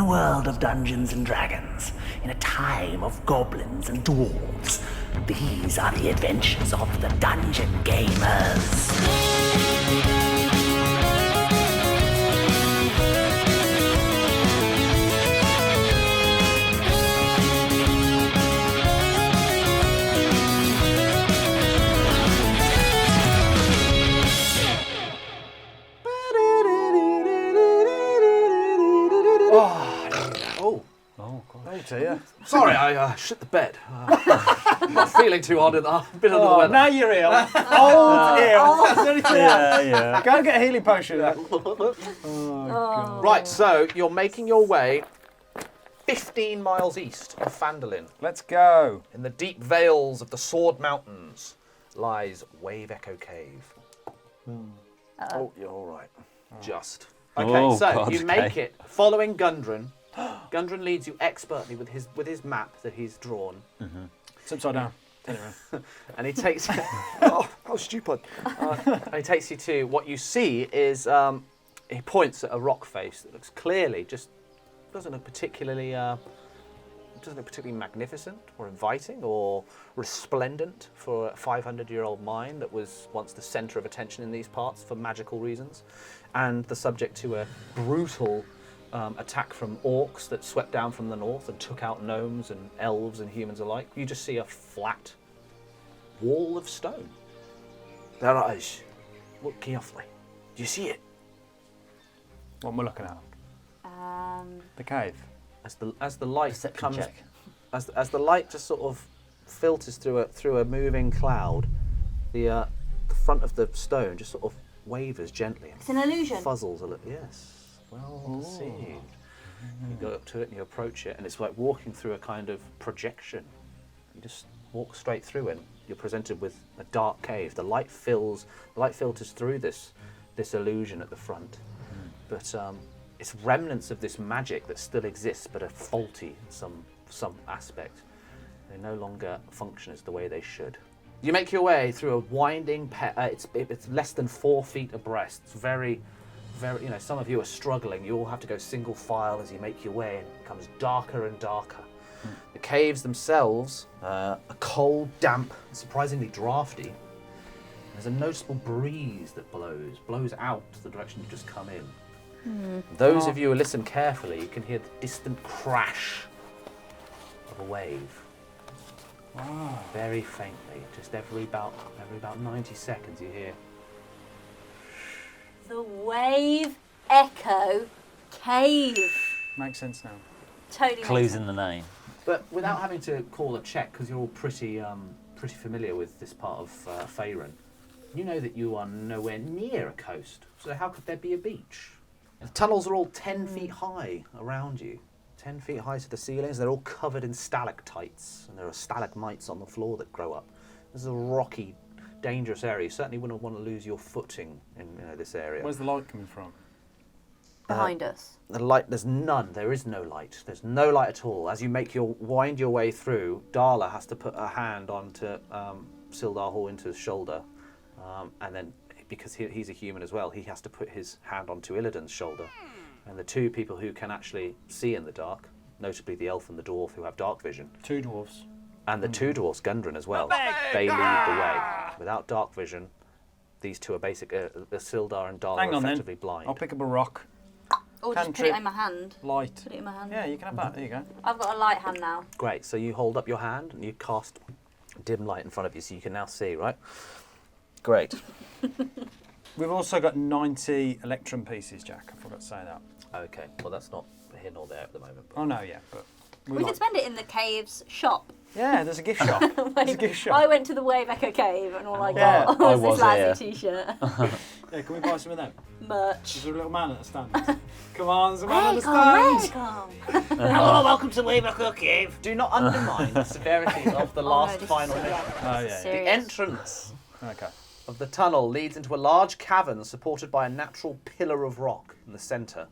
world of Dungeons and Dragons, in a time of goblins and dwarves, these are the adventures of the Dungeon Gamers. Dear. Sorry, I shit the bed. Not feeling too hard. I've been under the weather. Now you're ill. Old ill. Yeah. Go and get a healing potion. Right, so you're making your way 15 miles east of Phandelver. Let's go. In the deep vales of the Sword Mountains lies Wave Echo Cave. Oh, you're all right. Just. Okay, so you make it following Gundren. Gundren leads you expertly with his map that he's drawn. Mm-hmm. It's upside down. Turn it around. And he takes how stupid. And he takes you to what you see is he points at a rock face that looks clearly doesn't look particularly magnificent or inviting or resplendent for a 500-year-old mine that was once the center of attention in these parts for magical reasons, and the subject to a brutal attack from orcs that swept down from the north and took out gnomes and elves and humans alike. You just see a flat wall of stone. There it is. Look carefully. Do you see it? What am I looking at? The cave. As the light Perception comes, check. as the light just sort of filters through a moving cloud, the front of the stone just sort of wavers gently. It's an illusion. Fuzzles a little. Yes. Well perceived. You go up to it and you approach it, and it's like walking through a kind of projection. You just walk straight through and you're presented with a dark cave. The light filters through this illusion at the front, but it's remnants of this magic that still exists, but are faulty in some aspect. They no longer function as the way they should. You make your way through a winding. It's less than 4 feet abreast. It's very, some of you are struggling. You all have to go single file as you make your way, and it becomes darker and darker. The caves themselves are cold, damp, and surprisingly drafty. There's a noticeable breeze that blows out the direction you've just come in. Those of you who listen carefully, you can hear the distant crash of a wave. Wow. Very faintly, just every about 90 seconds you hear. The Wave Echo Cave. Makes sense now. Totally. Clues in the name. But without having to call a check, because you're all pretty familiar with this part of Faerun, you know that you are nowhere near a coast. So how could there be a beach? The tunnels are all 10 feet high around you. 10 feet high to the ceilings. They're all covered in stalactites, and there are stalagmites on the floor that grow up. This is a rocky, dangerous area. You certainly wouldn't want to lose your footing in this area. Where's the light coming from? Behind us. The light, there's none. There is no light. There's no light at all. As you wind your way through, Darla has to put her hand onto Sildar Hallwinter's shoulder, and then because he's a human as well, he has to put his hand onto Illidan's shoulder. And the two people who can actually see in the dark, notably the elf and the dwarf who have dark vision, 2 dwarfs. and the 2 dwarfs, Gundren as well, they lead the way. Without dark vision, these two are Sildar and Darla Hang are on effectively then. blind. I'll pick up a rock. Or just put Cantrip. it in my hand. Light. Put it in my hand. Yeah, you can have that. There you go. I've got a light hand now. Great, so you hold up your hand and you cast dim light in front of you so you can now see, right? Great. We've also got 90 electrum pieces, Jack. I forgot to say that. Okay, well that's not here nor there at the moment. Oh no, yeah, but We could spend it in the cave's shop. Yeah, there's a gift shop. There's a gift shop. I went to the Wave Echo Cave and all I Yeah, got I was was this there. Lassie t-shirt. Yeah, can we buy some of them? Merch. There's a little man at the stand. Come on, there's a man at the Welcome, stand. welcome. Hello, welcome to Wave Echo Cave. Do not undermine the severity of the last this final is mission. Oh yeah. serious. The entrance Okay. of the tunnel leads into a large cavern supported by a natural pillar of rock in the centre.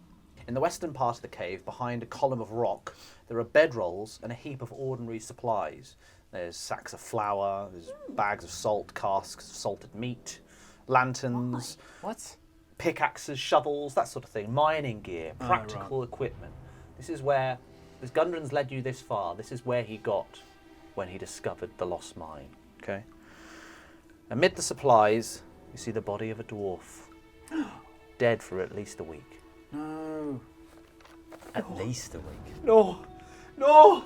In the western part of the cave, behind a column of rock, there are bedrolls and a heap of ordinary supplies. There's sacks of flour, there's bags of salt, casks of salted meat, lanterns, What? pickaxes, shovels, that sort of thing, mining gear, practical equipment. This is where, as Gundren's led you this far, this is where he got when he discovered the Lost Mine. Okay. Amid the supplies, you see the body of a dwarf, dead for at least a week. No. At least a week. No, no!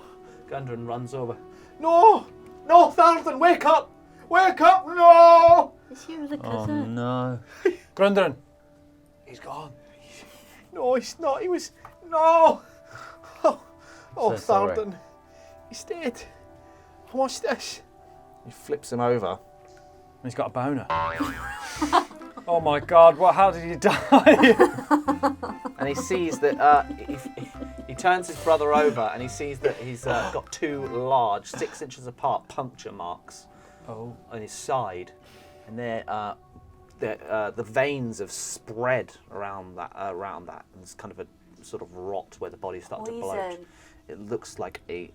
Gundren runs over. No, no, Thalden, wake up! Wake up! No! Is he the Oh cousin? no. Grundren. He's gone. No, he's not. He was. No! Oh, So sorry. Thalden. He's dead. Watch this. He flips him over. He's got a boner. Oh my God! How did he die? And he sees that he turns his brother over and he sees that he's got two large, 6 inches apart, puncture marks Oh. on his side, and the veins have spread around that. And there's kind of a sort of rot where the body starts to bloat. Poison. It looks like a.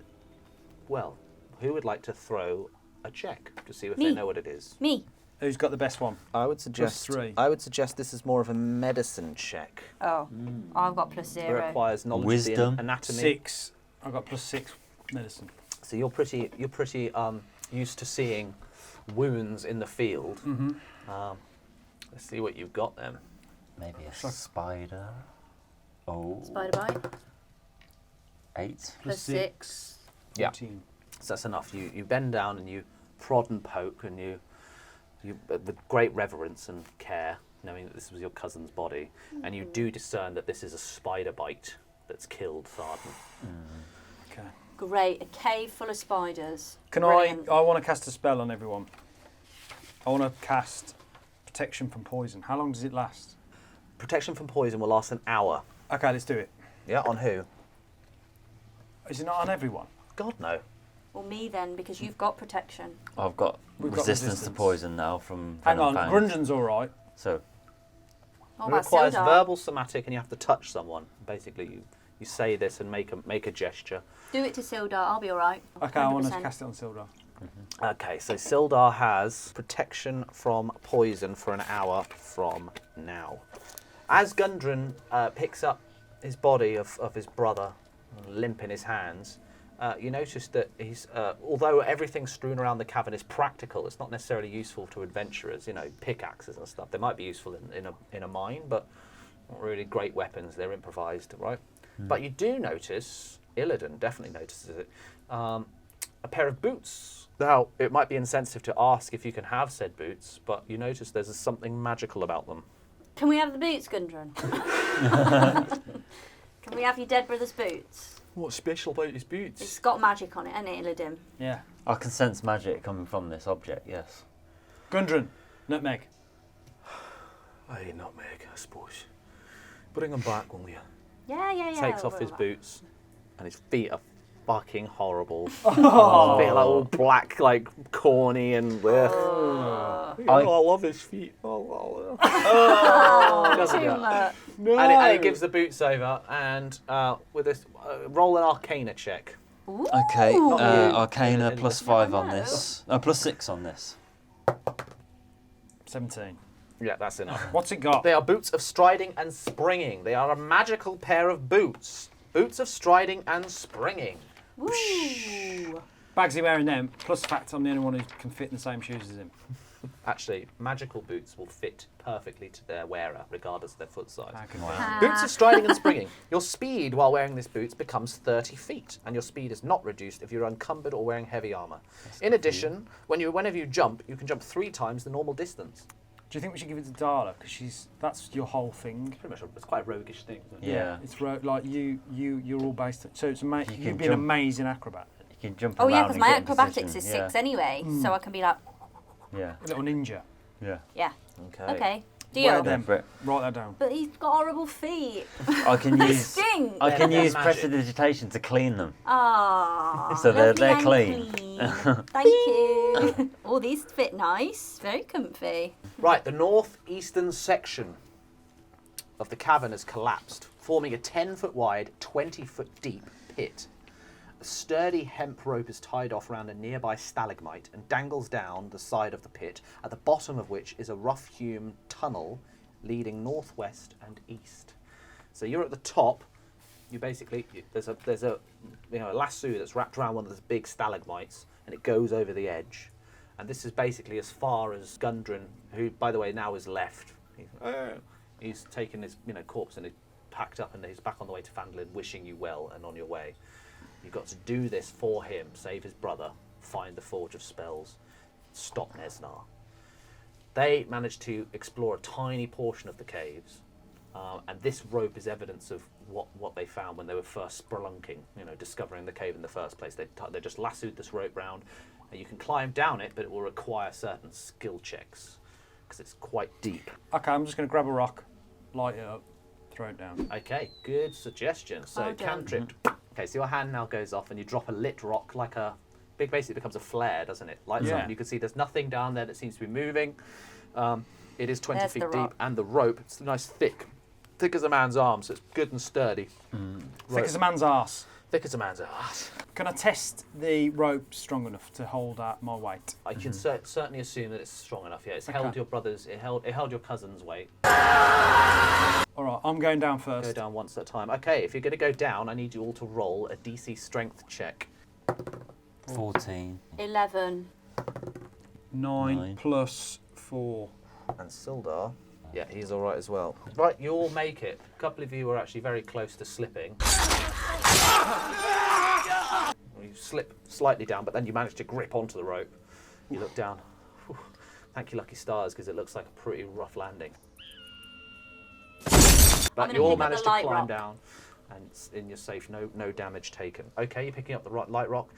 Well, who would like to throw a check to see if Me. they know what it is? Me. Who's got the best one? I would suggest. +3. I would suggest this is more of a medicine check. Oh, I've got It +0. requires knowledge Wisdom. of the anatomy. 6. I've got +6 medicine. So you're pretty used to seeing wounds in the field. Mm-hmm. Let's see what you've got then. Maybe a spider. Oh. Spider bite. 8. +6. Yeah. 14. So that's enough. You bend down and you prod and poke and you with great reverence and care, knowing that this was your cousin's body, and you do discern that this is a spider bite that's killed Tharden. Okay. Great. A cave full of spiders. Can Brilliant. I want to cast a spell on everyone. I want to cast protection from poison. How long does it last? Protection from poison will last an hour. Okay, let's do it. Yeah, on who? Is it not on everyone? God, no. Well, me then, because you've got protection. I've got We've got resistance to resistance. poison now from Hang Venom on, Fangs. Grundren's all right. So, What It about requires Sildar? verbal, somatic, and you have to touch someone. Basically, you say this and make a gesture. Do it to Sildar. I'll be all right. Okay, I want to 100%. cast it on Sildar. Okay, so Sildar has protection from poison for an hour from now. As Gundren picks up his body of his brother, limp in his hands, you notice that he's, although everything strewn around the cavern is practical, it's not necessarily useful to adventurers. You know, pickaxes and stuff. They might be useful in a mine, but not really great weapons. They're improvised, right? But you do notice, Illidan definitely notices it, a pair of boots. Now, it might be insensitive to ask if you can have said boots, but you notice there's something magical about them. Can we have the boots, Gundren? Can we have your dead brother's boots? What's special about his It's boots? got magic on it, hasn't it, Illidim? Yeah. I can sense magic coming from this object, yes. Gundren, nutmeg. Aye, nutmeg, I suppose. Bring him back, will you? Yeah. Takes off his Right. boots, and his feet are fucking horrible. His feet are like all black, like corny and. I love his feet. Oh, Doesn't too it? much. No. And he gives the boots over, and with this, roll an Arcana check. Ooh. Okay, Not you. Arcana You +5 on know. this. No, +6 on this. 17. Yeah, that's enough. What's it got? They are boots of striding and springing. They are a magical pair of boots. Boots of striding and springing. Woo. Bagsy wearing them, plus the fact I'm the only one who can fit in the same shoes as him. Actually, magical boots will fit perfectly to their wearer, regardless of their foot size. How can Boots of striding and springing. Your speed while wearing these boots becomes 30 feet, and your speed is not reduced if you're encumbered or wearing heavy armour. In addition, whenever you jump, you can jump 3 times the normal distance. Do you think we should give it to Darla? Because that's your whole thing. Pretty much, it's quite a roguish thing, isn't it? Yeah. It's like you're all based. So it's You you'd can be an jump. amazing acrobat. You can jump Oh around yeah, because and my get in acrobatics position. is 6 anyway, so I can be like, Yeah, A little ninja. yeah. yeah, Okay. okay, Wear deal. them. Go for it. Write that down. But he's got horrible feet. I can They use stink. I can They're use magic. prestidigitation to clean them. Ah, So they're lovely and clean. Thank you. Oh, these fit nice. Very comfy. Right, the northeastern section of the cavern has collapsed, forming a 10-foot wide, 20-foot deep pit. A sturdy hemp rope is tied off around a nearby stalagmite and dangles down the side of the pit, at the bottom of which is a rough-hewn tunnel leading northwest and east. So you're at the top. There's a a lasso that's wrapped around one of those big stalagmites, and it goes over the edge. And this is basically as far as Gundren, who, by the way, now is left. He's taken his corpse and he's packed up and he's back on the way to Phandelver, wishing you well and on your way. You've got to do this for him, save his brother, find the Forge of Spells, stop Nesnar. They managed to explore a tiny portion of the caves, and this rope is evidence of what they found when they were first spelunking, discovering the cave in the first place. They just lassoed this rope round, and you can climb down it, but it will require certain skill checks, because it's quite deep. Okay, I'm just going to grab a rock, light it up, throw it down. Okay, good suggestion. So cantrip. Okay, so your hand now goes off and you drop a lit rock like a big, basically becomes a flare, doesn't it? Lights up and you can see there's nothing down there that seems to be moving. It is 20 feet deep, and the rope, it's nice thick as a man's arm, so it's good and sturdy. Thick as a man's arse. Thick as a man's arse. Can I test the rope strong enough to hold my weight? I can certainly assume that it's strong enough. Yeah, it's held your brother's. It held your cousin's weight. All right, I'm going down first. Go down once at a time. Okay, if you're going to go down, I need you all to roll a DC strength check. 14. 11. 9 plus 4. And Sildar, yeah, he's all right as well. Right, you all make it. A couple of you were actually very close to slipping. You slip slightly down, but then you manage to grip onto the rope. You look down. Whew. Thank you, lucky stars, because it looks like a pretty rough landing. But you all managed to climb down, and you're safe. No damage taken. Okay, you're picking up the light rock.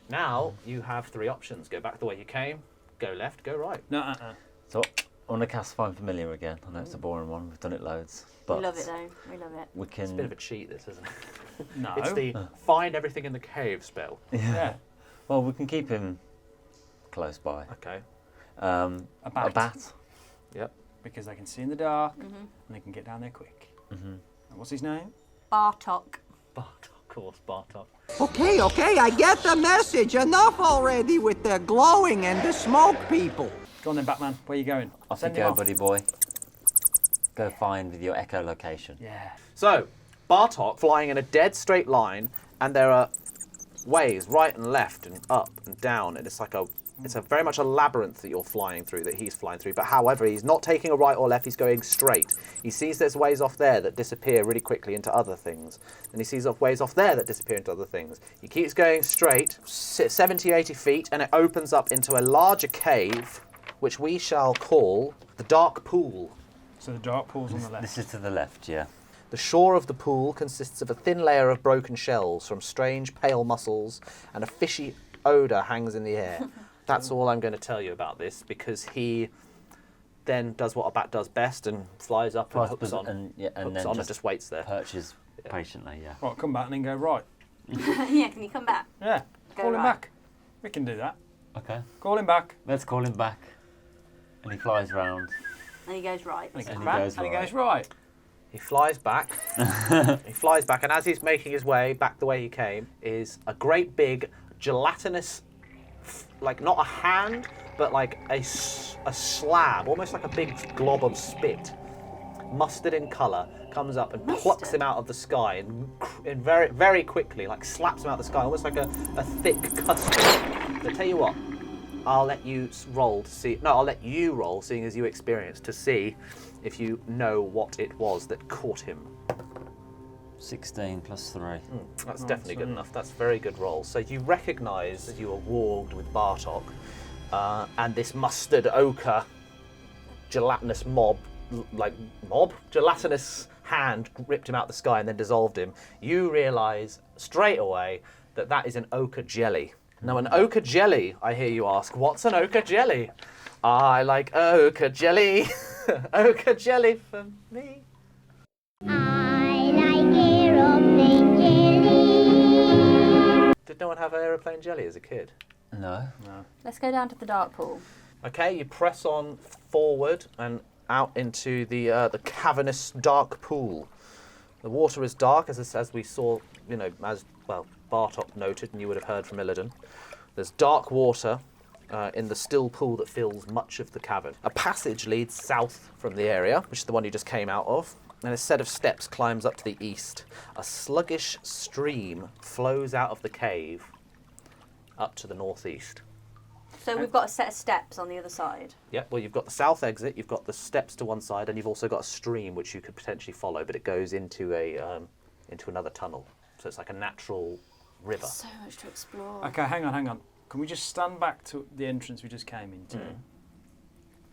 Now you have 3 options: go back the way you came, go left, go right. No. So I want to cast Find Familiar again. I know it's a boring one. We've done it loads. But We love it though. We love it. we can. It's a bit of a cheat, this, isn't it? No. It's the find everything in the cave spell. Yeah. Well, we can keep him close by. Okay. A bat. Yep. Because they can see in the dark and they can get down there quick. And what's his name? Bartok. Bartok, of course, Bartok. Okay, I get the message. Enough already with the glowing and the smoke people. Go on then, Batman. Where are you going? Off you go, buddy boy. Go find with your echolocation. Yeah. So, Bartok flying in a dead straight line, and there are ways right and left and up and down, and it's a very much a labyrinth that you're flying through, that he's flying through. But however, he's not taking a right or left, he's going straight. He sees there's ways off there that disappear really quickly into other things. And he sees ways off there that disappear into other things. He keeps going straight, 70, 80 feet, and it opens up into a larger cave, which we shall call the Dark Pool. So the dark pool's on the left. This is to the left, yeah. The shore of the pool consists of a thin layer of broken shells from strange pale mussels, and a fishy odour hangs in the air. That's all I'm going to tell you about this, because he then does what a bat does best and flies up and hooks on, and just waits there. Perches patiently, yeah. Right, come back and then go right. Yeah, can you come back? Yeah. Go Call him right. back. We can do that. Okay. Call him back. Let's call him back. And he flies round. And he goes right. And he goes And he back. goes And he right. goes right. He flies back. He flies back, and as he's making his way back the way he came, is a great big gelatinous, like not a hand, but like a slab, almost like a big glob of spit, mustard in colour, comes up and plucks him out of the sky and very, very quickly, like slaps him out of the sky, almost like a thick custard. But tell you what, I'll let you roll to see. No, I'll let you roll, seeing as you experienced, to see if you know what it was that caught him. 16 plus 3. That's definitely good enough. That's a very good roll. So you recognise that you are warged with Bartok, and this mustard ochre gelatinous gelatinous hand ripped him out the sky and then dissolved him. You realise straight away that that is an ochre jelly. Now, an ochre jelly, I hear you ask, what's an ochre jelly? I like ochre jelly. Ochre jelly for me. I like aeroplane jelly. Did no one have aeroplane jelly as a kid? No. Let's go down to the dark pool. Okay, you press on forward and out into the cavernous dark pool. The water is dark, as we saw, as Bartok noted, and you would have heard from Illidan. There's dark water in the still pool that fills much of the cavern. A passage leads south from the area, which is the one you just came out of, and a set of steps climbs up to the east. A sluggish stream flows out of the cave up to the northeast. So we've got a set of steps on the other side. Yeah, well, you've got the south exit, you've got the steps to one side, and you've also got a stream which you could potentially follow, but it goes into into another tunnel. So it's like a natural river. So much to explore. Okay, hang on. Can we just stand back to the entrance we just came into?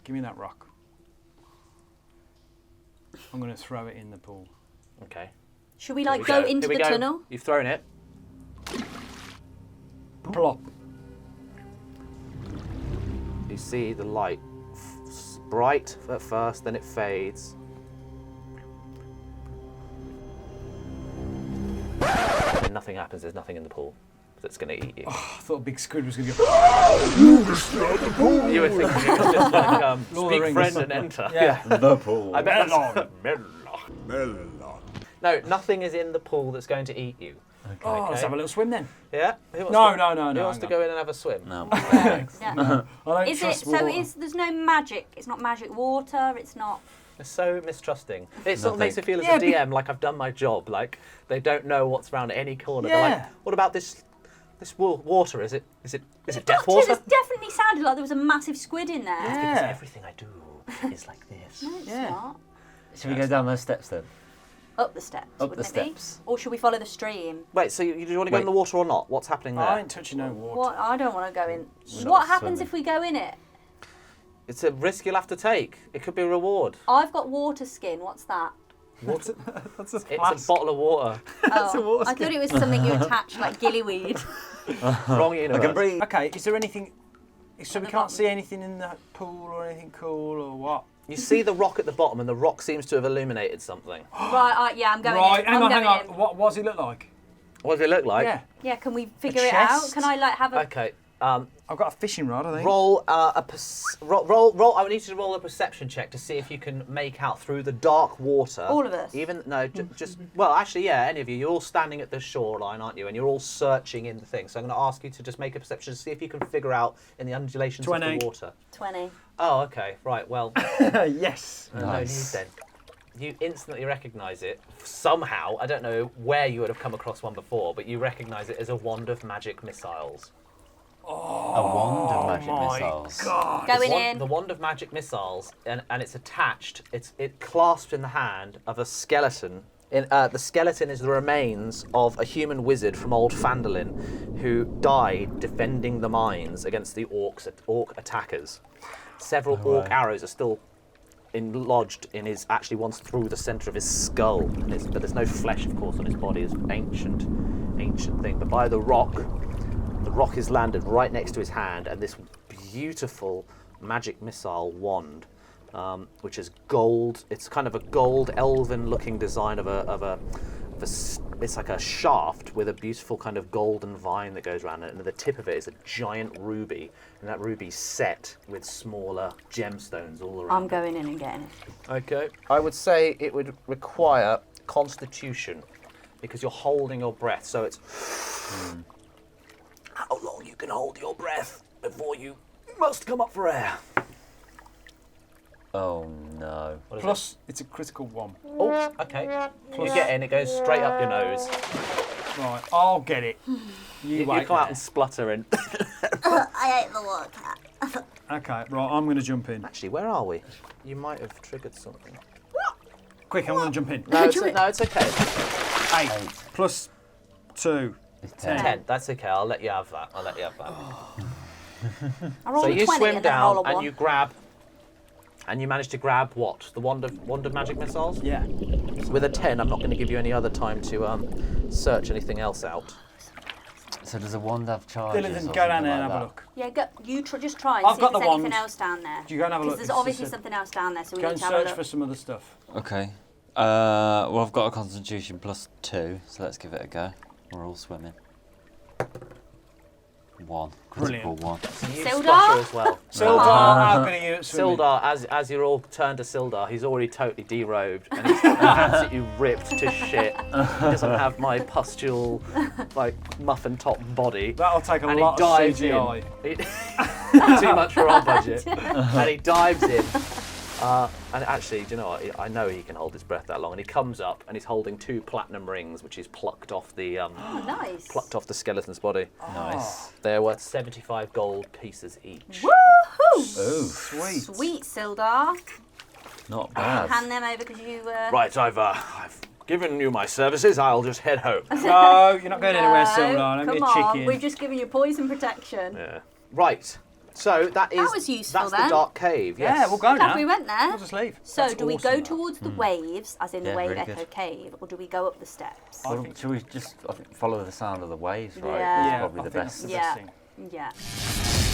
Give me that rock. I'm going to throw it in the pool. Okay. Should we Here like we go go. into Here the we go. tunnel? You've thrown it. Plop. You see the light bright at first, then it fades. And nothing happens, there's nothing in the pool that's going to eat you. Oh, I thought a big squid was going to go. You were thinking it was just like Lord of the speak Rings. friend and enter. Yeah. The pool. I bet No, nothing is in the pool that's going to eat you. Oh, let's have a little swim then. Yeah? Who wants No, to, no, Who wants hang to on. go in and have a swim? No. Yeah. I don't Is it? trust So water. there's no magic. It's not magic water. It's not. It's so mistrusting. It sort of Nothing. makes me feel as Yeah, a DM like I've done my job. Like they don't know what's around any corner. They're Yeah. like, what about this water? Is it death Doctor, water? this definitely sounded like there was a massive squid in there. Because Yeah. everything I do is like this. No, it's Yeah. not. Should we go down those steps then? Up the steps. Up wouldn't the it be? steps. Or should we follow the stream? Wait, so do you want to go in Wait. the water or not? What's happening there? I ain't touching no water. What? I don't want to go in. not What happens swimming. if we go in it? It's a risk you'll have to take. It could be a reward. I've got water skin. What's that? That's a It's flask. a bottle of water. Oh, I thought it was something you attach like gillyweed. Wrong I universe. can breathe. Okay, is there anything... So we the can't bottom. see anything in the pool or anything cool or what? You see the rock at the bottom, and the rock seems to have illuminated something. Right, yeah, I'm going Right, in. hang I'm on, going hang on. in. What does it look like? What does it look like? Yeah. Yeah, can we figure it out? chest? Can I like have a... Okay. I've got a fishing rod, I think. Roll roll. I need you to roll a perception check to see if you can make out through the dark water. All of us? Even no, just well, actually, yeah, any of you. You're all standing at the shoreline, aren't you? And you're all searching in the thing. So I'm going to ask you to just make a perception to see if you can figure out in the undulations 20. of the water. 20. Oh, okay, right. Well, Yes. no need Nice. then. You instantly recognise it somehow. I don't know where you would have come across one before, but you recognise it as a wand of magic missiles. A wand of magic missiles. Going The in. wand of magic missiles, and it's attached. It clasped in the hand of a skeleton. The skeleton is the remains of a human wizard from old Phandelver who died defending the mines against the orc attackers. Several orc arrows are still lodged in his, actually once through the centre of his skull, but there's no flesh, of course, on his body. It's an ancient thing. But by the rock is landed right next to his hand, and this beautiful magic missile wand, which is gold. It's kind of a gold elven-looking design it's like a shaft with a beautiful kind of golden vine that goes around it, and at the tip of it is a giant ruby, and that ruby's set with smaller gemstones all around. I'm going in and getting it. Okay. I would say it would require Constitution, because you're holding your breath, so it's how long you can hold your breath before you must come up for air. Oh no. What is Plus, it's a critical one. it? Oh, okay. You get in, it goes straight up your nose. Right, I'll get it. You You wait come out there. and splutter and... I ate the water. Okay, right, I'm going to jump in. Actually, where are we? You might have triggered something. Quick, I'm going to jump in. No, it's okay. 8 plus 2. It's 10. 10. That's okay. I'll let you have that. I rolled So a you 20 swim and then I roll down a and 1. you grab, and you manage to grab what? The wand of magic missiles? Yeah. With a 10, I'm not going to give you any other time to search anything else out. So does a wand have charges? Dylan, or go down something there and like have a that? look. Yeah, just try and I've see got if there's the anything wand. else down there. You go and have a look. Because there's It's obviously just a- something else down there, so we Go need and to have a search look. for some other stuff. Okay. Well, I've got a Constitution plus 2, so let's give it a go. We're all swimming. 1. Critical Brilliant. 1. You Sildar? splutter as well. Sildar, how good are you at swimming? Sildar, as you're all turned to Sildar, he's already totally derobed and he's absolutely ripped to shit. He doesn't have my pustule, like muffin top body. That'll take a And lot he dives of CGI. in. Too much for our budget. And he dives in, And actually, do you know what? I know he can hold his breath that long. And he comes up and he's holding 2 platinum rings, which he's plucked off the Oh, nice. plucked off the skeleton's body. Nice. They're worth 75 gold pieces each. Woohoo! Ooh, Sweet. Sweet, Sildar. not I'll bad. hand them over because you. Right, I've given you my services. I'll just head home. No, you're not going anywhere, No, Sildar. Don't be a come on, chicken. we've just given you poison protection. Yeah. Right. So that is was useful that's then. the dark cave. Yes. Yeah, we'll go now. Glad we went there. We'll just leave. So, That's do we awesome, go that. towards the waves, as in the Yeah, Wave really Echo good. Cave, or do we go up the steps? I Well, think- should we just follow the sound of the waves, right? Yeah. That's Yeah, probably I the think best. that's the Yeah. best thing. Yeah.